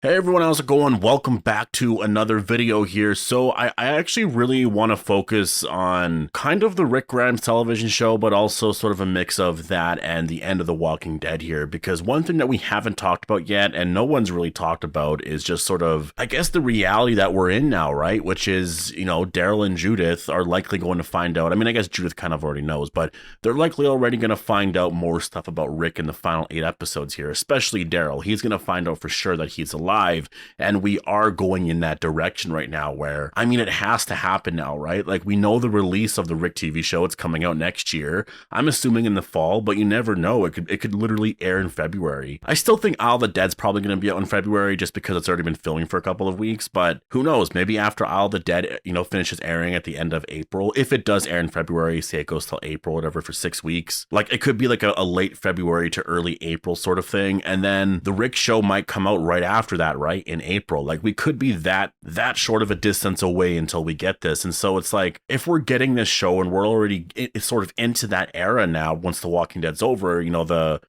Hey everyone, how's it going? Welcome back to another video here. So I actually really want to focus on kind of the Rick Grimes television show, but also sort of a mix of that and the end of The Walking Dead here, because one thing that we haven't talked about yet and no one's really talked about is just sort of, I guess, the reality that we're in now, right? Which is, Daryl and Judith are likely going to find out. I mean, I guess Judith kind of already knows, but they're likely already going to find out more stuff about Rick in the final 8 episodes here, especially Daryl. He's going to find out for sure that he's alive. And we are going in that direction right now where, I mean, it has to happen now, right? Like, we know the release of the Rick TV show. It's coming out next year. I'm assuming in the fall, but you never know. It could literally air in February. I still think Isle of the Dead's probably going to be out in February just because it's already been filming for a couple of weeks, but who knows? Maybe after Isle of the Dead, finishes airing at the end of April, if it does air in February, say it goes till April, whatever, for 6 weeks, like, it could be like a late February to early April sort of thing. And then the Rick show might come out right after that, right, in April. Like, we could be that short of a distance away until we get this. And so it's like, if we're getting this show and we're already sort of into that era now, once The Walking Dead's over,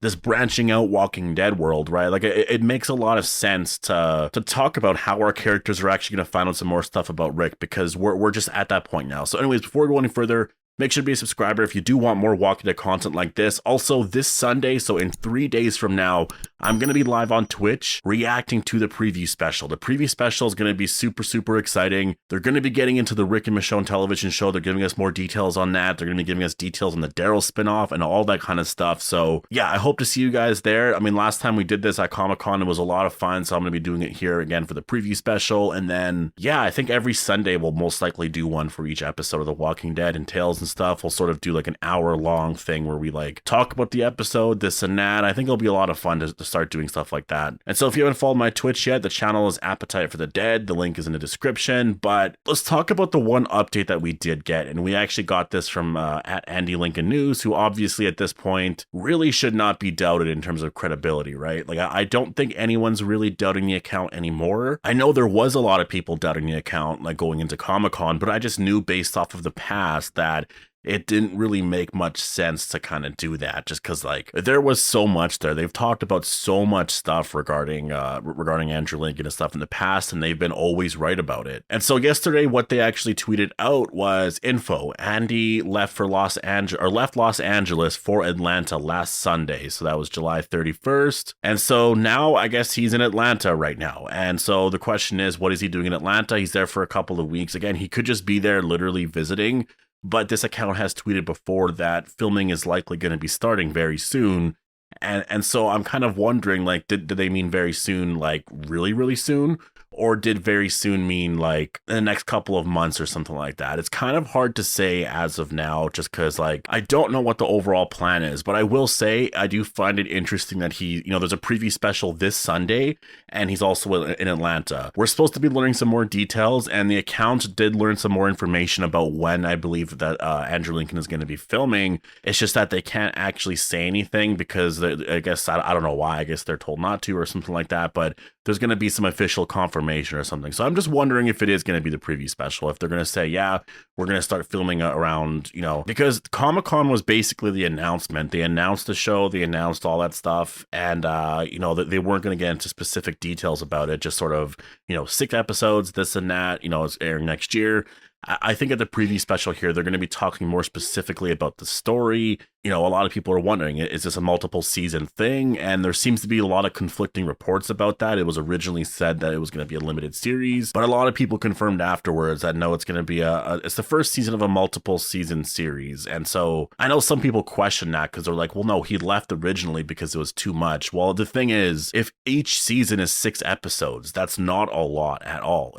this branching out Walking Dead world, right? Like, it makes a lot of sense to talk about how our characters are actually going to find out some more stuff about Rick, because we're just at that point now. So anyways, before we go any further, make sure to be a subscriber if you do want more Walking Dead content like this. Also, this Sunday, so in 3 days from now, I'm going to be live on Twitch reacting to the preview special. The preview special is going to be super, super exciting. They're going to be getting into the Rick and Michonne television show. They're giving us more details on that. They're going to be giving us details on the Daryl spinoff and all that kind of stuff. So yeah, I hope to see you guys there. I mean, last time we did this at Comic-Con, it was a lot of fun. So I'm going to be doing it here again for the preview special. And then, yeah, I think every Sunday we'll most likely do one for each episode of The Walking Dead and Tales and stuff. We'll sort of do like an hour-long thing where we like talk about the episode, this and that. I think it'll be a lot of fun to start doing stuff like that. And so if you haven't followed my Twitch yet, the channel is Appetite for the Dead. The link is in the description. But let's talk about the one update that we did get. And we actually got this from at Andy Lincoln News, who obviously at this point really should not be doubted in terms of credibility, right? Like, I don't think anyone's really doubting the account anymore. I know there was a lot of people doubting the account, like going into Comic-Con, but I just knew based off of the past that it didn't really make much sense to kind of do that, just because, like, there was so much there. They've talked about so much stuff regarding Andrew Lincoln and stuff in the past, and they've been always right about it. And so yesterday, what they actually tweeted out was info. Andy left Los Angeles for Atlanta last Sunday, so that was July 31st. And so now I guess he's in Atlanta right now. And so the question is, what is he doing in Atlanta? He's there for a couple of weeks. Again, he could just be there literally visiting. But this account has tweeted before that filming is likely going to be starting very soon. And so I'm kind of wondering, like, did they mean very soon, like really, really soon? Or did very soon mean like in the next couple of months or something like that? It's kind of hard to say as of now, just because, like, I don't know what the overall plan is. But I will say I do find it interesting that there's a preview special this Sunday, and he's also in Atlanta. We're supposed to be learning some more details, and the account did learn some more information about when I believe that Andrew Lincoln is going to be filming. It's just that they can't actually say anything because I guess, I don't know why. I guess they're told not to or something like that. But there's going to be some official confirmation or something. So I'm just wondering if it is going to be the preview special, if they're going to say, yeah, we're going to start filming around, because Comic-Con was basically the announcement. They announced the show, they announced all that stuff, and, they weren't going to get into specific details about it, just sort of, 6 episodes, this and that, it's airing next year. I think at the preview special here, they're going to be talking more specifically about the story. A lot of people are wondering, is this a multiple season thing? And there seems to be a lot of conflicting reports about that. It was originally said that it was going to be a limited series, but a lot of people confirmed afterwards that no, it's going to be it's the first season of a multiple season series. And so I know some people question that because they're like, well, no, he left originally because it was too much. Well, the thing is, if each season is 6 episodes, that's not a lot at all.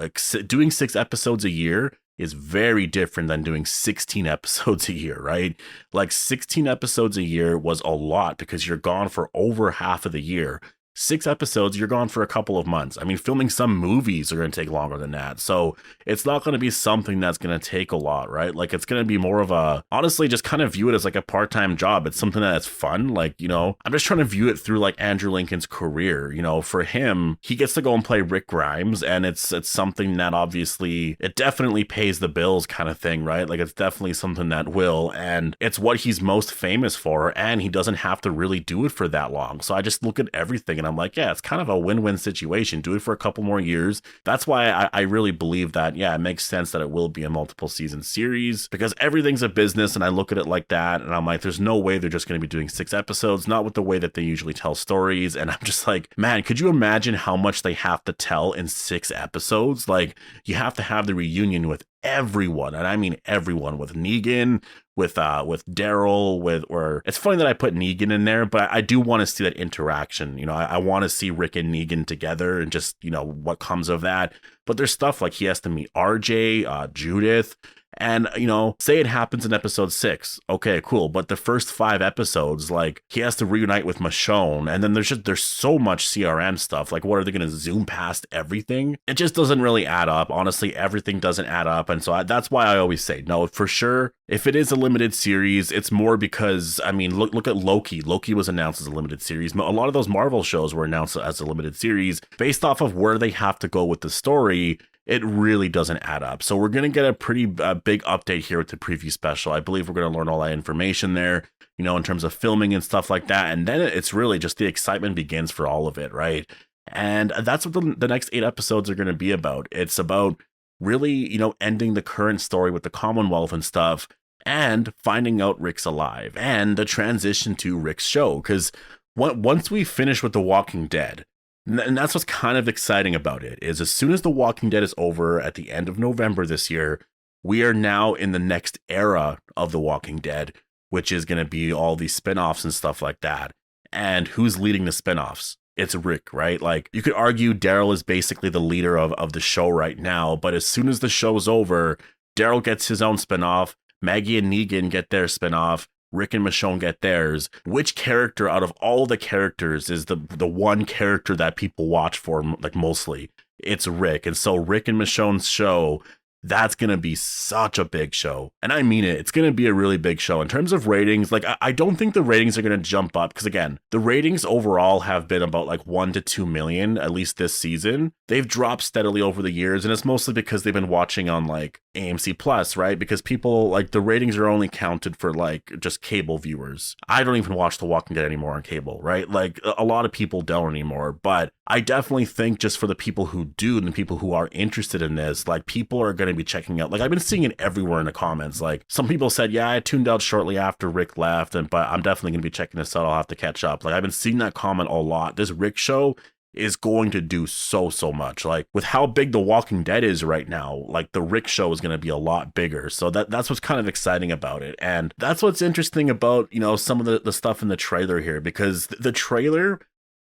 Doing 6 episodes a year is very different than doing 16 episodes a year, right? Like, 16 episodes a year was a lot because you're gone for over half of the year. 6 episodes, you're gone for a couple of months. I mean, filming some movies are going to take longer than that. So it's not going to be something that's going to take a lot, right? Like, it's going to be more of a, honestly, just kind of view it as like a part-time job. It's something that's fun. Like, I'm just trying to view it through like Andrew Lincoln's career. For him, he gets to go and play Rick Grimes, and it's something that obviously, it definitely pays the bills kind of thing, right? Like, it's definitely something that will, and it's what he's most famous for, and he doesn't have to really do it for that long. So I just look at everything and I'm like, yeah, it's kind of a win-win situation. Do it for a couple more years. That's why I really believe that, yeah, it makes sense that it will be a multiple season series, because everything's a business, and I look at it like that, and I'm like, there's no way they're just going to be doing 6 episodes, not with the way that they usually tell stories. And I'm just like, man, could you imagine how much they have to tell in 6 episodes? Like, you have to have the reunion with everyone, and I mean everyone, with Negan, with Daryl, or it's funny that I put Negan in there, but I do want to see that interaction. You know, I want to see Rick and Negan together, and just, you know, what comes of that. But there's stuff like he has to meet RJ, Judith, and, you know, say it happens in episode 6. Okay, cool. But the first 5 episodes, like, he has to reunite with Michonne. And then there's so much CRM stuff. Like, what are they going to zoom past everything? It just doesn't really add up. Honestly, everything doesn't add up. And so that's why I always say, no, for sure, if it is a limited series, it's more because, I mean, look at Loki. Loki was announced as a limited series. A lot of those Marvel shows were announced as a limited series based off of where they have to go with the story. It really doesn't add up. So we're going to get a pretty big update here with the preview special. I believe we're going to learn all that information there, you know, in terms of filming and stuff like that. And then it's really just the excitement begins for all of it, right? And that's what the next 8 episodes are going to be about. It's about really, you know, ending the current story with the Commonwealth and stuff, and finding out Rick's alive, and the transition to Rick's show. Because once we finish with The Walking Dead, and that's what's kind of exciting about it, is as soon as The Walking Dead is over at the end of November this year, we are now in the next era of The Walking Dead, which is going to be all these spinoffs and stuff like that. And who's leading the spinoffs? It's Rick, right? Like, you could argue Daryl is basically the leader of the show right now, but as soon as the show's over, Daryl gets his own spinoff, Maggie and Negan get their spinoff, Rick and Michonne get theirs. Which character out of all the characters is the one character that people watch for, like, mostly? It's Rick. And so Rick and Michonne's show, that's going to be such a big show. And I mean it. It's going to be a really big show. In terms of ratings, like, I don't think the ratings are going to jump up, because, again, the ratings overall have been about like 1 to 2 million, at least this season. They've dropped steadily over the years, and it's mostly because they've been watching on like AMC Plus, right? Because people, like, the ratings are only counted for like just cable viewers. I don't even watch The Walking Dead anymore on cable, right? Like, a lot of people don't anymore, but I definitely think just for the people who do, and the people who are interested in this, like, people are going to be checking out. Like, I've been seeing it everywhere in the comments. Like, some people said, yeah, I tuned out shortly after Rick left, but I'm definitely going to be checking this out. I'll have to catch up. Like, I've been seeing that comment a lot. This Rick show is going to do so much. Like, with how big The Walking Dead is right now, like, the Rick show is going to be a lot bigger. So that's what's kind of exciting about it. And that's what's interesting about, you know, some of the stuff in the trailer here, because the trailer,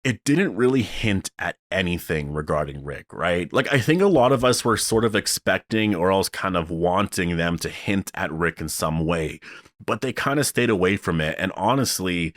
it didn't really hint at anything regarding Rick, right? Like, I think a lot of us were sort of expecting, or else kind of wanting them to hint at Rick in some way, but they kind of stayed away from it. And honestly,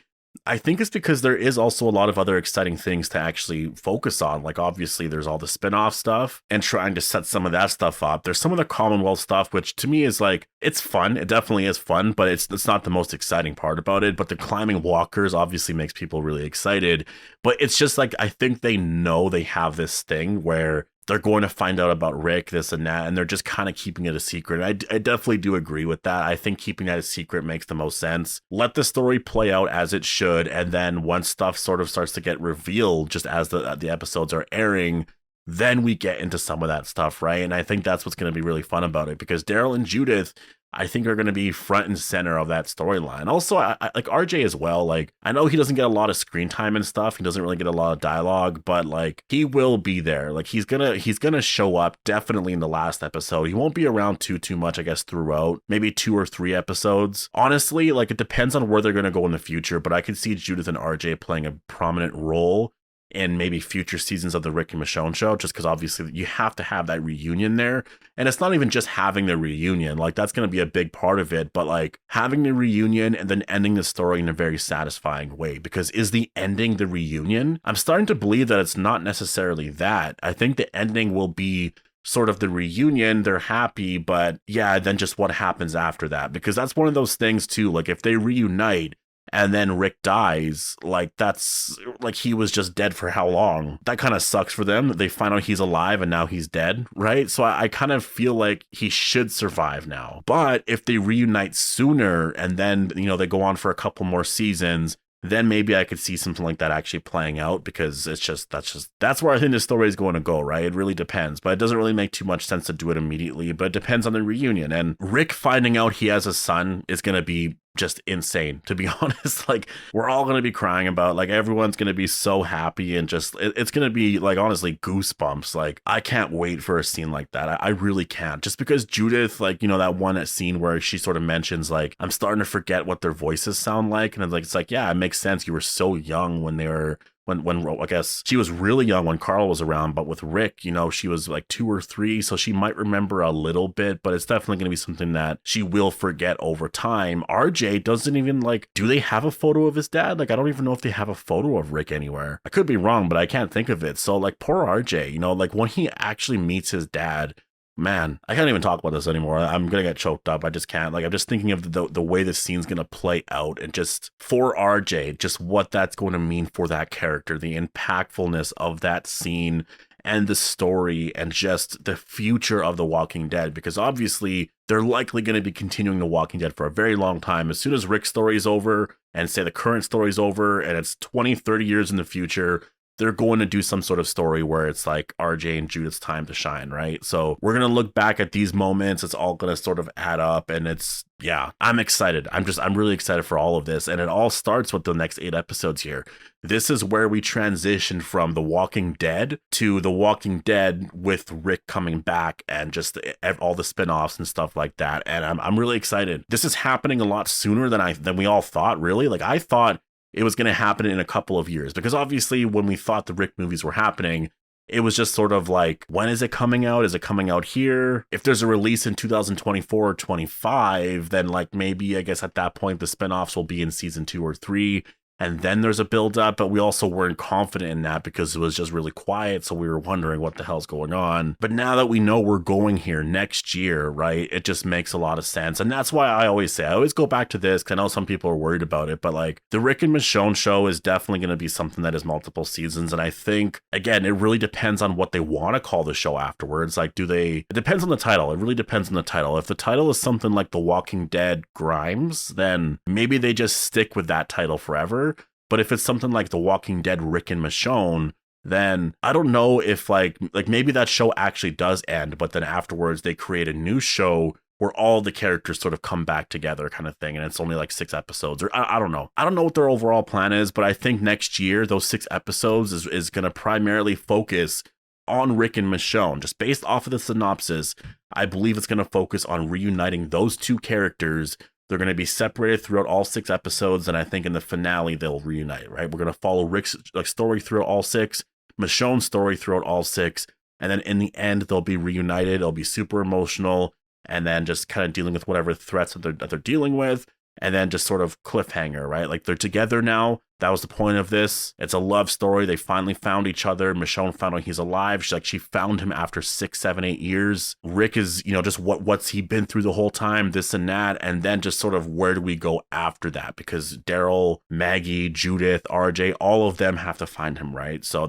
I think it's because there is also a lot of other exciting things to actually focus on. Like, obviously, there's all the spin-off stuff and trying to set some of that stuff up. There's some of the Commonwealth stuff, which to me is like, it's fun. It definitely is fun, but it's not the most exciting part about it. But the climbing walkers obviously makes people really excited. But it's just like, I think they know they have this thing where they're going to find out about Rick, this and that, and they're just kind of keeping it a secret. And I definitely do agree with that. I think keeping that a secret makes the most sense. Let the story play out as it should, and then once stuff sort of starts to get revealed, just as the episodes are airing, then we get into some of that stuff, right? And I think that's what's going to be really fun about it, because Daryl and Judith, I think, are going to be front and center of that storyline. Also, I like RJ as well. Like, I know he doesn't get a lot of screen time and stuff. He doesn't really get a lot of dialogue, but like, he will be there. Like, he's gonna show up definitely in the last episode. He won't be around too much, I guess, throughout. Maybe 2 or 3 episodes. Honestly, like, it depends on where they're gonna go in the future, but I could see Judith and RJ playing a prominent role in maybe future seasons of the Rick and Michonne show, just because obviously you have to have that reunion there. And it's not even just having the reunion, like, that's going to be a big part of it, but like, having the reunion and then ending the story in a very satisfying way. Because is the ending the reunion? I'm starting to believe that it's not necessarily that. I think the ending will be sort of the reunion, they're happy, but yeah, then just what happens after that, because that's one of those things too. Like, if they reunite and then Rick dies, like, that's like, he was just dead for how long? That kind of sucks for them that they find out he's alive and now he's dead, right? So I kind of feel like he should survive now. But if they reunite sooner and then, you know, they go on for a couple more seasons, then maybe I could see something like that actually playing out, because that's where I think the story is going to go, right? It really depends, but it doesn't really make too much sense to do it immediately, but it depends on the reunion. And Rick finding out he has a son is going to be just insane, to be honest. Like, we're all going to be crying about, like, everyone's going to be so happy, and just it's going to be, like, honestly, goosebumps. Like, I can't wait for a scene like that. I really can't, just because Judith, like, you know, that one scene where she sort of mentions, like, I'm starting to forget what their voices sound like, and it's like, yeah, it makes sense. You were so young when they were when I guess she was really young when Carl was around, but with Rick, you know, she was like 2 or 3, so she might remember a little bit, but it's definitely going to be something that she will forget over time. RJ doesn't even, like, do they have a photo of his dad? Like, I don't even know if they have a photo of Rick anywhere. I could be wrong, but I can't think of it. So, like, poor RJ, you know, like, when he actually meets his dad, man, I can't even talk about this anymore. I'm gonna get choked up. I just can't. Like, I'm just thinking of the way this scene's gonna play out, and just for RJ, just what that's going to mean for that character, the impactfulness of that scene and the story, and just the future of The Walking Dead, because obviously they're likely going to be continuing The Walking Dead for a very long time. As soon as Rick's story is over, and say the current story's over, and it's 20, 30 years in the future, they're going to do some sort of story where it's like RJ and Judith's time to shine, right? So we're going to look back at these moments. It's all going to sort of add up, and it's, yeah, I'm excited. I'm really excited for all of this. And it all starts with the next 8 episodes here. This is where we transition from The Walking Dead to The Walking Dead with Rick coming back, and just all the spinoffs and stuff like that. And I'm really excited. This is happening a lot sooner than we all thought, really. Like, I thought it was going to happen in a couple of years, because obviously when we thought the Rick movies were happening, it was just sort of like, when is it coming out? Is it coming out here? If there's a release in 2024 or 25, then, like, maybe, I guess at that point the spinoffs will be in season 2 or 3. And then there's a build up, but we also weren't confident in that because it was just really quiet. So we were wondering what the hell's going on. But now that we know we're going here next year, right, it just makes a lot of sense. And that's why I always go back to this, because I know some people are worried about it, but, like, the Rick and Michonne show is definitely going to be something that is multiple seasons. And I think, again, it really depends on what they want to call the show afterwards. Like, it depends on the title. It really depends on the title. If the title is something like The Walking Dead Grimes, then maybe they just stick with that title forever. But if it's something like The Walking Dead Rick and Michonne, then I don't know if like maybe that show actually does end, but then afterwards they create a new show where all the characters sort of come back together, kind of thing, and it's only like 6 episodes, or I don't know. I don't know what their overall plan is, but I think next year those 6 episodes is going to primarily focus on Rick and Michonne. Just based off of the synopsis, I believe it's going to focus on reuniting those 2 characters. They're going to be separated throughout all 6 episodes, and I think in the finale they'll reunite, right? We're going to follow Rick's story throughout all 6, Michonne's story throughout all 6, and then in the end they'll be reunited. It'll be super emotional, and then just kind of dealing with whatever threats that they're dealing with, and then just sort of cliffhanger, right? Like, they're together now. That was the point of this. It's a love story. They finally found each other. Michonne found out he's alive. She found him after 6, 7, 8 years. Rick is, you know, just what's he been through the whole time, this and that. And then just sort of where do we go after that? Because Daryl, Maggie, Judith, RJ, all of them have to find him, right? So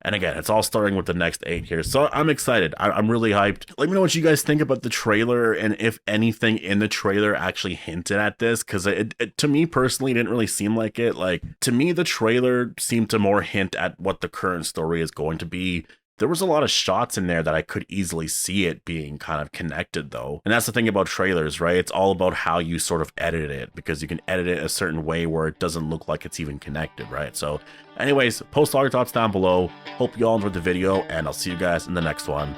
and again, it's all starting with the next 8 here. So I'm excited. I'm really hyped. Let me know what you guys think about the trailer, and if anything in the trailer actually hinted at this, because it to me personally didn't really seem like it. Like, to me, the trailer seemed to more hint at what the current story is going to be. There was a lot of shots in there that I could easily see it being kind of connected, though. And that's the thing about trailers, right? It's all about how you sort of edit it, because you can edit it a certain way where it doesn't look like it's even connected, right? So anyways, post all your thoughts down below. Hope you all enjoyed the video, and I'll see you guys in the next one.